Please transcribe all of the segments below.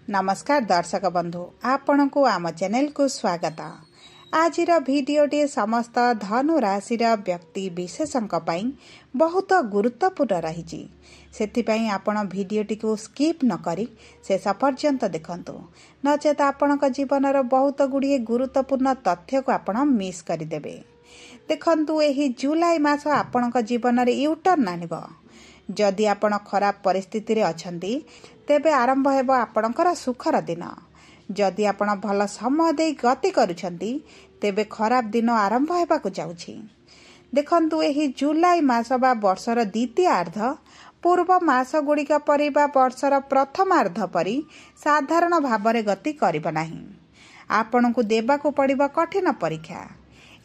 नमस्कार दर्शक बंधु आपण को आम चैनल को स्वागत। आज भिडियोटी समस्त धनु राशि व्यक्ति विशेषों बहुत गुरुत्वपूर्ण रही से आपण भिडियोटी को स्किप न करी शेष पर्यंत देखंतु नचेत आपण जीवन बहुत गुड़िए गुरुत्वपूर्ण तथ्य को आपण मिस करदेवे। देखंतु एही जुलाई मास आपण जीवन में यूटर्न आनिब। जदि आपण खराब परिस्थिति रे अछंती तेबे आरंभ हेबो आपणकर सुखर दिन। जदि आपण भल समय दे गति करूछंती तेबे खराब दिन आरंभ हेबाकु जाउछि। देखंतु एही जुलाई मास बा वर्षर द्वितीय अर्ध पूर्व मास गुड़िक परि बा वर्षर प्रथम अर्ध परि साधारण भावरे गति करिब नाही। आपणकु देबाकु पड़िबो कठिन परीक्षा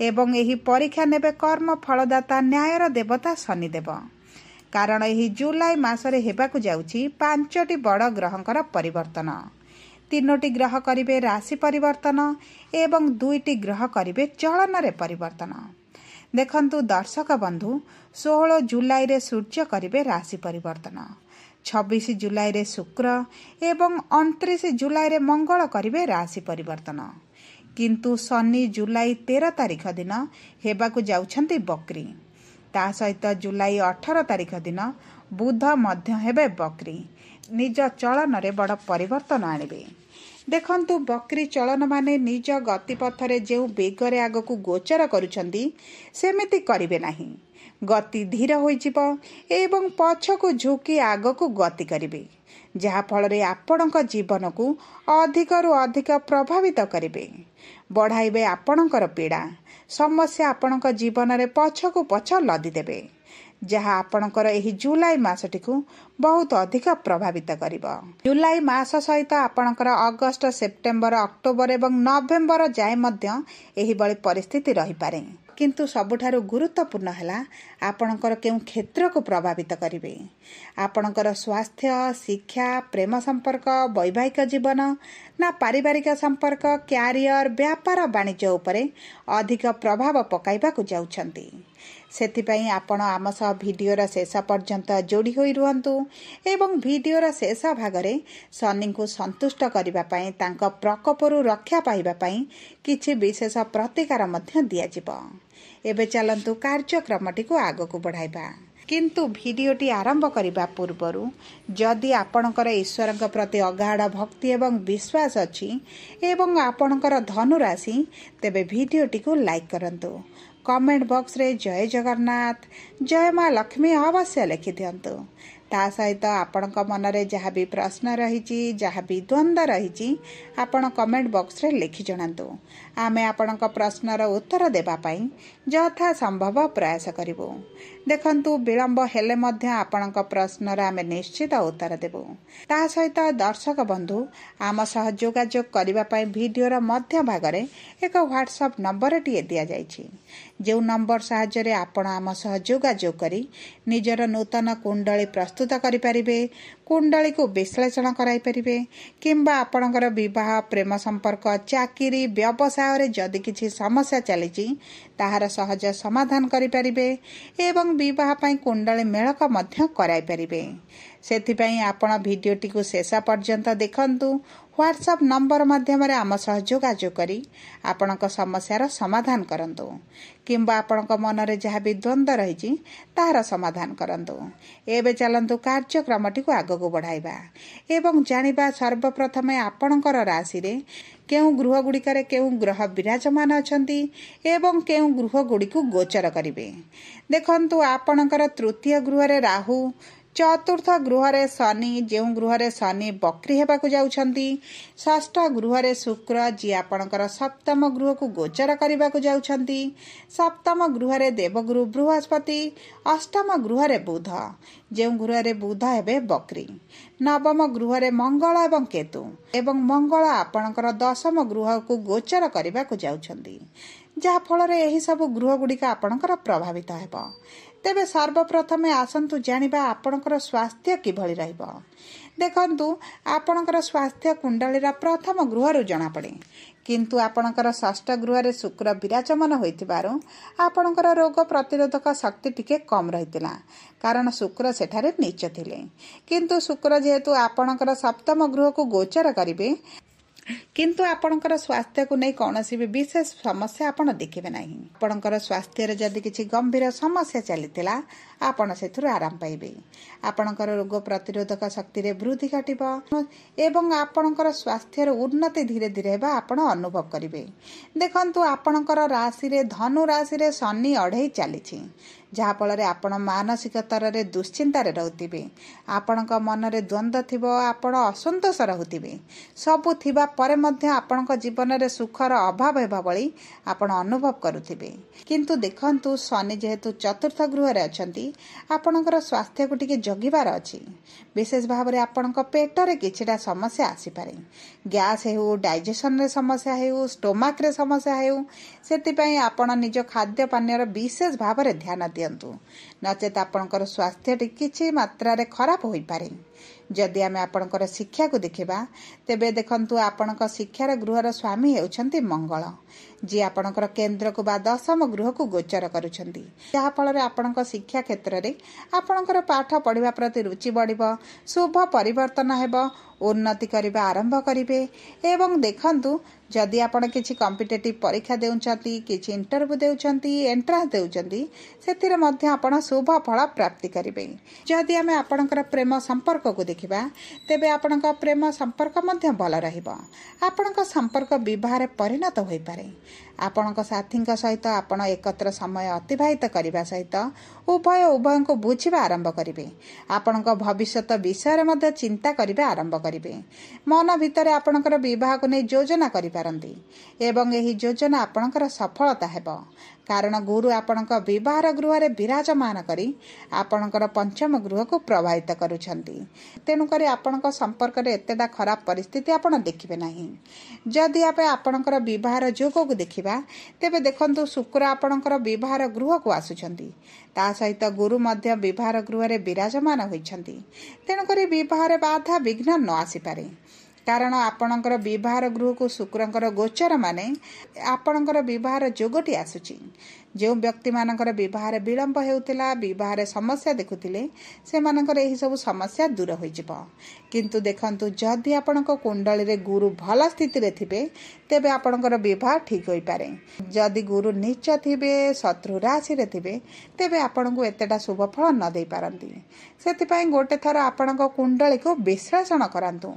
एवं एही परीक्षा नेबे कर्म फलदाता न्यायर देवता शनिदेव। कारण यही जुलाई मासरे हेबाकु जाउछि 5टी बड़ ग्रहंकर परिवर्तन। 3टी ग्रह करिवे राशि परिवर्तन एवं 2टी ग्रह करिवे चलन रे परिवर्तन। देखंतु दर्शक बंधु 16 जुलाई रे सूर्य करिवे राशि परिवर्तन, 26 जुलाई रे शुक्र एवं 29 जुलाई रे मंगल करिवे राशि परिवर्तन। किंतु शनि जुलाई 13 तारिख दिन हेबाकु जाउछंती बकरी। ता सहित जुलाई 18 तारिख दिन बुध मध्य हेबे बकरी। निज चलन रे बड़ परिवर्तन आनिबे। देखंतु बकरी चलन माने निज गतिपथरे जे बेगरे आगकू गोचर करूछंती सेमिति करिवे नाही। गति धीर होइजिबो एवं पछकू झुकी आगकू गति करिवे, जहा फल आपणक जीवन को अधिकरु अधिक प्रभावित करिवे। बढ़ाइबे आपणकर पीड़ा समस्या आपणक जीवन रे पछकू पछ लदी देबे, जहा आपणकर एही जुलाई मासटी को बहुत अधिक प्रभावित करिबो। जुलाई मास सहित आपणकर अगस्त सेप्टेम्बर अक्टोबर एवं नवेम्बर जाए मध्य एही बळी परिस्थिति रही पारे। किंतु सबुठारु गुरुत्वपूर्ण है आपणकर केउ क्षेत्र को प्रभावित करिवे। आपणकर स्वास्थ्य, शिक्षा, प्रेम संपर्क, वैवाहिक जीवन ना पारिवारिक संपर्क, क्यारियर, व्यापार, वाणिज्य उपरे अधिक प्रभाव पकाइबाकु जाउछंती। सेथिपई आपण आम सह भिडियोर शेष पर्यंत जोड़ी होई रुहंतु एवं भिडियोर शेष भागरे शनि को संतुष्ट करिबा पई तांका प्रकोपरु रक्षा पाइबा पई किछि विशेष प्रतिकार मध्य दिया जिवो। एबे चलंतु कार्यक्रमटी को आगकू बढ़ाइबा। किंतु भिडियोटी आरंभ करिबा पूर्वरु जदि आपणकर ईश्वरक प्रति अगाध भक्ति एवं विश्वास अछि एवं आपणकर धनु राशि तेबे भिडियोटी को लाइक करंतु। कमेंट बॉक्स रे जय जगन्नाथ, जय माँ लक्ष्मी अवश्य लिखि दियंतु। ता सहित आपणक मनरे जहाँ भी प्रश्न रही, जहाँ भी द्वंद्व रही, आपण कमेंट बॉक्स रे लिखि जणांतु। आमे आपणक प्रश्नर उत्तर देबा पई यथा संभव प्रयास करिवो। देखंतु विलंब हेले मध्य आपणक प्रश्नर आमे निश्चित उत्तर देबो। ता सहित दर्शक बंधु आम सह जोगाजोग करिबा पई भिडियोर मध्य भागरे एक व्हाट्सएप नंबर टिए दिया जाइछि। जो नंबर साहाय्य आपण आम सह जोगाजोग करी निजर नूतन कुंडली प्रस्तुत करि परिबे, कुंडली को विश्लेषण कराई परिबे, किंबा आपणकर विवाह, प्रेम संपर्क, चाकरी, व्यवसाय रे जदि किछि समस्या चलीछि ताहार सहज समाधान करि परिबे एवं विवाह पई कुंडली मेळक मध्य कराई परिबे। सेथिपई आपण भिडियोटी को शेष पर्यंत देखंतु। व्हाट्सएप नंबर माध्यम आम सह जोगाजोग करी आपणक समस्यार समाधान करंतु, किंबा आपणक मनरे जहाँ भी द्वंद्व रही ताहार समाधान करंतु। एबे चलंतु कार्यक्रमटी को आगकू बढ़ाइबा एवं जानिबा सर्वप्रथमे आपणकर राशि रे केउ गृह गुड़िकरे केउ ग्रह विराजमान अछंती एवं केउ गृह गुड़िकु गोचर करिवे। देखंतु आपणकर तृतीय गृह रे राहु, चतुर्थ गृह रे शनि, जो गृह रे शनि बकरी हेबाकु जाउछंती, षष्ठ गृह रे शुक्र जी आपणकर सप्तम गृह को गोचर करिबाकु जाउछंती, सप्तम गृह रे देवगुरु बृहस्पति, अष्टम गृह रे बुध, जो गृह रे बुध हेबे बकरी, नवम गृह रे मंगल एवं केतु एवं मंगल आपणकर दशम गृह को गोचर करिबाकु जाउछंती, जहा फल रे एही सब गृह गुड़िक आपणकर प्रभावित हेबो। तेबे सर्वप्रथमे आसंतु जानिबा आपणकर स्वास्थ्य किभଳି रहइबो। देखंतु आपणकर स्वास्थ्य कुंडलीर प्रथम गृह जना पड़े किंतु आपणकर षष्ठ गृह शुक्र विराजमान होइतिबारु आपणकर रोग प्रतिरोधक शक्ति टिके कम रहितिला कारण शुक्र सेठारे नीच थिले किंतु शुक्र जेहेतु आपणकर सप्तम गृह को गोचर करिवे किंतु आपणकर स्वास्थ्य को नहीं कौन भी विशेष समस्या आपण देखिबे नाही। आपणकर स्वास्थ्य जदि किछि गंभीर समस्या चलीतिला आपण सेथुर आराम पाइबे। आपणकर रोग प्रतिरोधक शक्ति रे वृद्धि घटिबो एवं आपणकर स्वास्थ्यर उन्नति धीरे धीरे हेबा आपण अनुभव करिवे। देखंतु आपणकर राशि रे धनु राशि रे शनि अढ़ई चलीछि जहा फल आपण मानसिक स्तर रे दुश्चिंतार रहउतिबे। आपणक मन रे द्वंद्व थिबो आपण असंतोष रहउतिबे। सबु थिबा परे मध्य आपणक जीवन रे सुखर अभाव हेबा बळी आपण अनुभव करुथिबे किंतु देखंतु शनि जेहेतु चतुर्थ गृह रे अछंती आपणकर स्वास्थ्य को टिके जगिबार अछि। विशेष भाव रे आपणक पेट रे किछिटा समस्या आसी पारे गैस हेउ डाइजेशन रे समस्या हेउ स्टोमाक रे समस्या हेउ सेति पई आपण निज खाद्य पानीय रे विशेष भाव रे ध्यान दियंतु नचेत आपणकर स्वास्थ्य किछि मात्रा रे खराब होई पारे। जदि आमे आपणकर शिक्षा को देखिबा तेबे देखंतु आपणक शिक्षार गृहर स्वामी हेउछंती मंगल जी आपणकर केंद्र को बा दशम गृह को गोचर करूछंती जहा फल रे आपणक शिक्षा क्षेत्र रे आपणकर पाठ पढ़िबा प्रति रुचि बढ़िबो शुभ परिवर्तन हेबो उन्नति करिबा आरंभ करिवे एवं देखंतु जदि आपण किछि कॉम्पिटिटिव परीक्षा देउछंती किछि इंटरव्यू देउछंती एंट्रांस देउछंती सेतिरे मध्ये आपण शुभ फल प्राप्ति करिवे। जदि आमे आपणकर प्रेम संपर्क को देखिबा तेबे आपणक प्रेम संपर्क मध्ये भल रहिबो। आपणक संपर्क विवाह रे परिणत होई पारे। आपणक साथी सहित आपण एकत्र समय अतिबाहित करने सहित उभय को बुझा आरंभ करेंगे। आपणक भविष्यत विषय में चिंता करने आरंभ करेंगे। मन भितर आपणकर विवाह को नहीं योजना करिपारंती एवं एही योजना आपणकर सफलता हेबो कारण गुरु आपणक विवाह गृह रे विराजमान करी आपणकर पंचम गृह को प्रभावित करुछंती। तेणुकरी आपणक संपर्क रे एतेडा खराब परिस्थिति आपण देखिबे नाही। जदि आपे आपणकर विवाह योग को देखिबा तेबे देखंतु शुक्र आपणकर विवाह गृह को आसुछंती ता सहित गुरु मध्य विवाह गृह रे विराजमान होइछंती। तेणुकरी विवाह रे बाधा विघ्न न आसी पारे कारण आपणकर विवाह गृह को शुक्रंकर गोचर माने आपणकर विवाह जोगटी आसुची। जो व्यक्ति मानकर विवाह विलंब हेउतिला विवाह समस्या देखुतिले से मानकर एही सब समस्या दूर होई जिवो। किंतु देखंतु जदि आपणक कुंडली रे गुरु भल स्थिति रे थिबे तेबे आपणकर विवाह ठीक होई पारे। जदि गुरु नीच थिबे शत्रु राशि रे थिबे तेबे आपणको एतेटा शुभ फल न देई पारंती। सेति पई गोटे थर आपणक कुंडली को विश्लेषण करंतु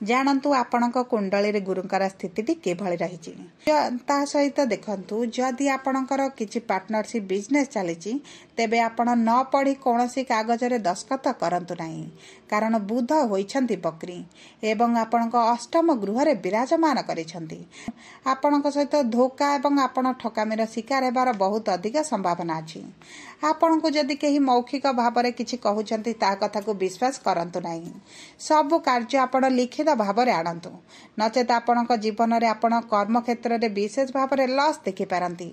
जानतु आपणक कुंडली रे गुरुंकर स्थिति केभଳି रहिछि। ता सहित देखंतु जदि आपणकर किछि पार्टनरशिप बिजनेस चलीछि तेबे आपण न पढ़ी कोनोसी कागज रे दस्तखत करंतु नाही कारण बुध होइछंती बकरी एवं आपणक अष्टम गृह रे विराजमान करिछंती। आपणक सहित धोखा एवं आपण ठकामीर शिकार हेबार बहुत अधिक संभावना अछि। आपणको जदि केही मौखिक भाव रे किछि कहउछंती ता कथा को विश्वास करंतु नाही। सब कार्य आपण लिखित भाव रे आनंतु नचेत आपणक जीवन रे आपण कर्म क्षेत्र रे विशेष भाव रे लॉस देखि पारंती।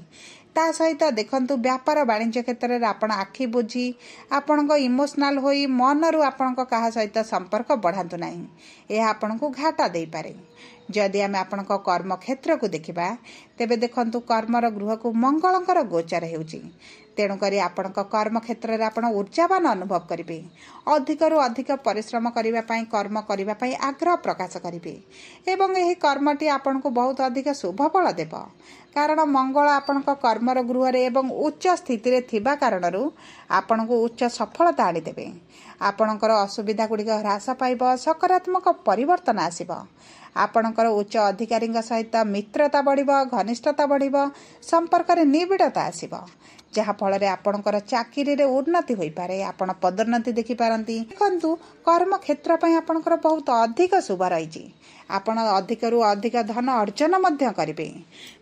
ता सहित देखंतु व्यापार वाणिज्य क्षेत्र रे आपण आखि बुझी आपणक इमोशनल होई मन रु आपणक कहा सहित संपर्क बढ़ांतु नाही एहा आपणको घाटा देई पारे। जदि आमे आपणक कर्म क्षेत्र को देखिबा तेबे देखंतु कर्मर गृह को मंगलंकर गोचर हेउची। तेणुकरी आपणक कर्म क्षेत्र रे आपण ऊर्जावान अनुभव करिवे। अधिकरु अधिक परिश्रम करिबा पई कर्म करिबा पई आग्रह प्रकाश करिवे एवं एही कर्मटी आपणको बहुत अधिक शुभ फल देबो कारण मंगल आपणक कर्मर गृह रे एवं उच्च स्थिति रे थिबा कारणरु आपणको उच्च सफलता आनी देबे। आपणकर असुविधा गुड़िक ह्रास पाइब सकारात्मक परिवर्तन आसिब। आपणकर उच्च अधिकारी सहित मित्रता बढ़िब घनिष्ठता बढ़िब संपर्क रे निबिड़ता आसिब जहा फल रे आपणकर चाकरी रे उन्नति होई पारे। आपण पदोन्नति देखि पारंती। देखंतु कर्म क्षेत्र पई आपणकर बहुत अधिक शुभ रहिछि। आपण अधिकरु अधिक धन अर्जन मध्य करिवे।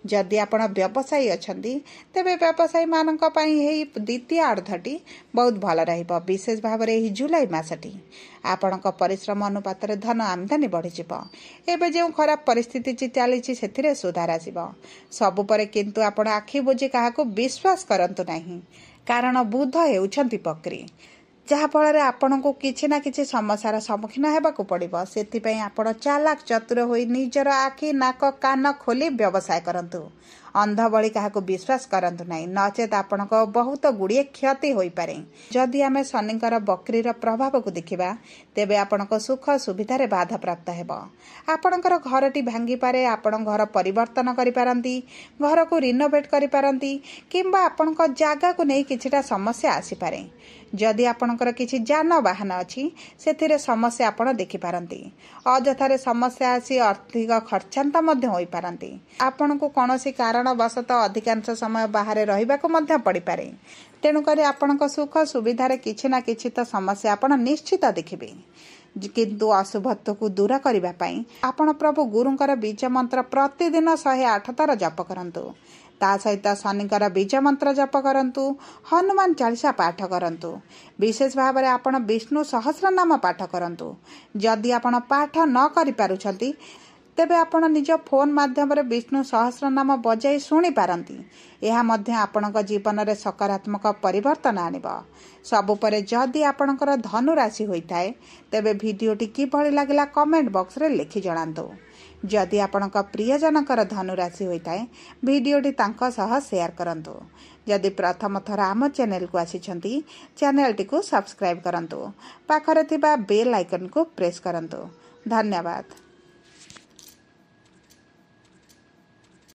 जदि आपण व्यवसायी अछंती तेबे व्यवसायी मानक पई हेई द्वितीय अर्धटी बहुत भल रहिबो। विशेष भाव रे ही जुलाई मासटी आपणक परिश्रम अनुपात रे धन आमदानी बढ़ि जिवो। एबे जे खराब परिस्थिति चलीछि सेथिरे सुधार आसीबो। सबु परे किंतु आपण आखि बुझी काहाको विश्वास करंतु नाही कारण बुध हेउछंती बकरी। ଯାହାଫଳରେ ଆପଣଙ୍କୁ କିଛି ନା କିଛି ସମସ୍ୟାର ସମ୍ମୁଖୀନ ହେବାକୁ ପଡ଼ିବ। ସେଥିପାଇଁ ଆପଣ ଚାଲାକ ଚତୁର ହୋଇ ନିଜର ଆଖି ନାକ କାନ ଖୋଲି ବ୍ୟବସାୟ କରନ୍ତୁ। ଅନ୍ଧ ଭଳି କାହାକୁ ବିଶ୍ୱାସ କରନ୍ତୁ ନାହିଁ, ନଚେତ୍ ଆପଣଙ୍କ ବହୁତ ଗୁଡ଼ିଏ କ୍ଷତି ହୋଇପାରେ। ଯଦି ଆମେ ଶନିଙ୍କର ବକ୍ରିର ପ୍ରଭାବକୁ ଦେଖିବା, ତେବେ ଆପଣଙ୍କ ସୁଖ ସୁବିଧାରେ ବାଧାପ୍ରାପ୍ତ ହେବ। ଆପଣଙ୍କର ଘରଟି ଭାଙ୍ଗିପାରେ, ଆପଣ ଘର ପରିବର୍ତ୍ତନ କରିପାରନ୍ତି, ଘରକୁ ରିନୋଭେଟ୍ କରିପାରନ୍ତି, କିମ୍ବା ଆପଣଙ୍କ ଜାଗାକୁ ନେଇ କିଛିଟା ସମସ୍ୟା ଆସିପାରେ। ଯଦି ଆପଣଙ୍କର କିଛି ଯାନବାହନ ଅଛି, ସେଥିରେ ସମସ୍ୟା ଆପଣ ଦେଖିପାରନ୍ତି। ଅଯଥାରେ ସମସ୍ୟା ଆସି ଆର୍ଥିକ ଖର୍ଚ୍ଚାନ୍ତ ମଧ୍ୟ ହୋଇପାରନ୍ତି। ଆପଣଙ୍କୁ କୌଣସି କାରଣବଶତଃ ଅଧିକାଂଶ ସମୟ ବାହାରେ ରହିବାକୁ ମଧ୍ୟ ପଡ଼ିପାରେ। ତେଣୁକରି ଆପଣଙ୍କ ସୁଖ ସୁବିଧାରେ କିଛି ନା କିଛି ତ ସମସ୍ୟା ଆପଣ ନିଶ୍ଚିତ ଦେଖିବେ। କିନ୍ତୁ ଅଶୁଭତ୍ୱକୁ ଦୂର କରିବା ପାଇଁ ଆପଣ ପ୍ରଭୁ ଗୁରୁଙ୍କର ବୀଜ ମନ୍ତ୍ର ପ୍ରତିଦିନ 108 ଥର ଜପ କରନ୍ତୁ। ତା ସହିତ ଶନିଙ୍କର ବୀଜ ମନ୍ତ୍ର ଜପ କରନ୍ତୁ, ହନୁମାନ ଚାଳିଶା ପାଠ କରନ୍ତୁ। ବିଶେଷ ଭାବରେ ଆପଣ ବିଷ୍ଣୁ ସହସ୍ରନାମ ପାଠ କରନ୍ତୁ। ଯଦି ଆପଣ ପାଠ ନ କରିପାରୁଛନ୍ତି, ତେବେ ଆପଣ ନିଜ ଫୋନ୍ ମାଧ୍ୟମରେ ବିଷ୍ଣୁ ସହସ୍ରନାମ ବଜାଇ ଶୁଣିପାରନ୍ତି। ଏହା ମଧ୍ୟ ଆପଣଙ୍କ ଜୀବନରେ ସକାରାତ୍ମକ ପରିବର୍ତ୍ତନ ଆଣିବ। ସବୁପରେ ଯଦି ଆପଣଙ୍କର ଧନୁ ରାଶି ହୋଇଥାଏ, ତେବେ ଭିଡ଼ିଓଟି କିଭଳି ଲାଗିଲା କମେଣ୍ଟ ବକ୍ସରେ ଲେଖି ଜଣାନ୍ତୁ। ଯଦି ଆପଣଙ୍କ ପ୍ରିୟଜନଙ୍କର ଧନୁ ରାଶି ହୋଇଥାଏ, ଭିଡ଼ିଓଟି ତାଙ୍କ ସହ ସେୟାର କରନ୍ତୁ। ଯଦି ପ୍ରଥମ ଥର ଆମ ଚ୍ୟାନେଲକୁ ଆସିଛନ୍ତି, ଚ୍ୟାନେଲଟିକୁ ସବସ୍କ୍ରାଇବ୍ କରନ୍ତୁ। ପାଖରେ ଥିବା ବେଲ୍ ଆଇକନ୍କୁ ପ୍ରେସ୍ କରନ୍ତୁ। ଧନ୍ୟବାଦ।